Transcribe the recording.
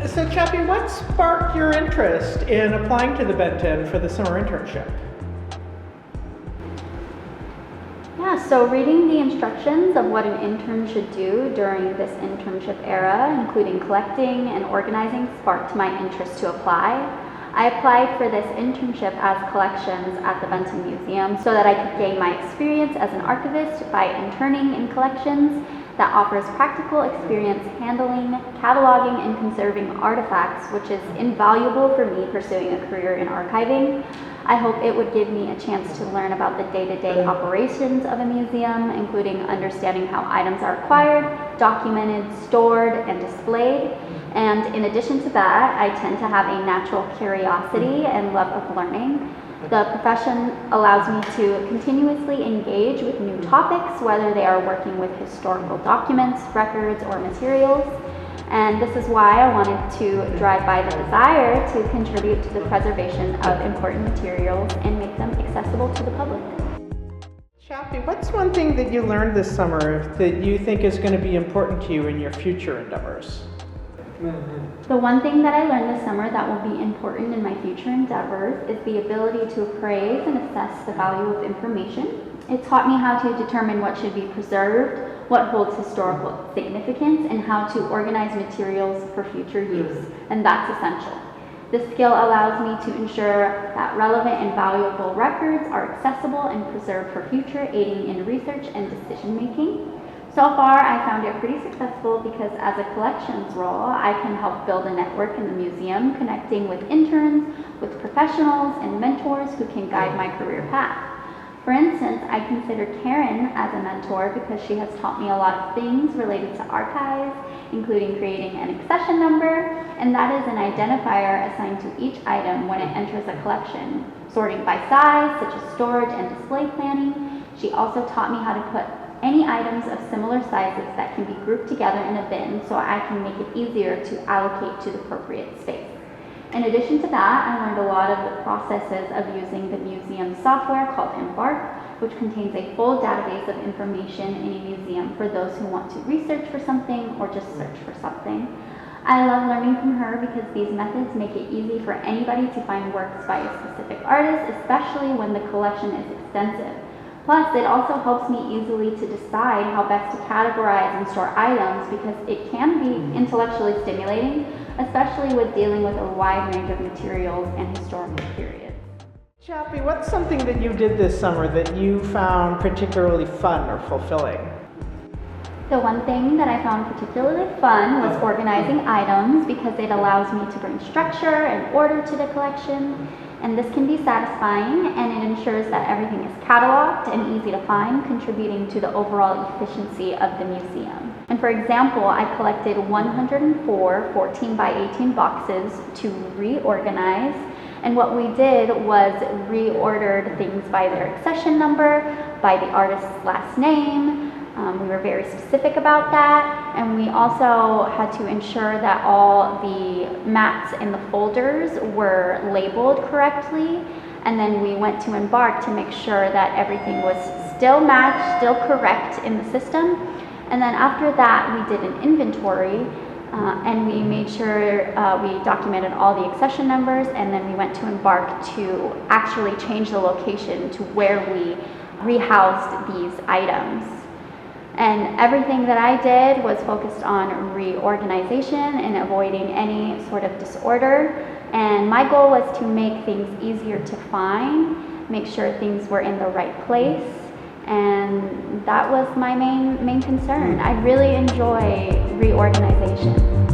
So Chapi, what sparked your interest in applying to the Benton for the summer internship? Yeah, so reading the instructions of what an intern should do during this internship era, including collecting and organizing, sparked my interest to apply. I applied for this internship as collections at the Benton Museum so that I could gain my experience as an archivist by interning in collections that offers practical experience handling, cataloging, and conserving artifacts, which is invaluable for me pursuing a career in archiving. I hope it would give me a chance to learn about the day-to-day operations of a museum, including understanding how items are acquired, documented, stored, and displayed. And in addition to that, I tend to have a natural curiosity and love of learning. The profession allows me to continuously engage with new topics, whether they are working with historical documents, records, or materials. And this is why I wanted to drive by the desire to contribute to the preservation of important materials and make them accessible to the public. Chapi, what's one thing that you learned this summer that you think is going to be important to you in your future endeavors? The one thing that I learned this summer that will be important in my future endeavors is the ability to appraise and assess the value of information. It taught me how to determine what should be preserved, what holds historical significance, and how to organize materials for future use, and that's essential. This skill allows me to ensure that relevant and valuable records are accessible and preserved for future, aiding in research and decision making. So far, I found it pretty successful because as a collections role, I can help build a network in the museum, connecting with interns, with professionals, and mentors who can guide my career path. For instance, I consider Karen as a mentor because she has taught me a lot of things related to archives, including creating an accession number, and that is an identifier assigned to each item when it enters a collection, sorting by size, such as storage and display planning. She also taught me how to put any items of similar sizes that can be grouped together in a bin so I can make it easier to allocate to the appropriate space. In addition to that, I learned a lot of the processes of using the museum software called Embark, which contains a full database of information in a museum for those who want to research for something or just search for something. I love learning from her because these methods make it easy for anybody to find works by a specific artist, especially when the collection is extensive. Plus, it also helps me easily to decide how best to categorize and store items because it can be intellectually stimulating, especially with dealing with a wide range of materials and historical periods. Chapi, what's something that you did this summer that you found particularly fun or fulfilling? The one thing that I found particularly fun was organizing items because it allows me to bring structure and order to the collection. And this can be satisfying, and it ensures that everything is cataloged and easy to find, contributing to the overall efficiency of the museum. And for example, I collected 104 14 by 18 boxes to reorganize, and what we did was reordered things by their accession number, by the artist's last name. We were very specific about that, and we also had to ensure that all the mats in the folders were labeled correctly, and then we went to Embark to make sure that everything was still matched, still correct in the system. And then after that, we did an inventory, and we made sure we documented all the accession numbers, and then we went to Embark to actually change the location to where we rehoused these items. And everything that I did was focused on reorganization and avoiding any sort of disorder. And my goal was to make things easier to find, make sure things were in the right place. And that was my main concern. I really enjoy reorganization.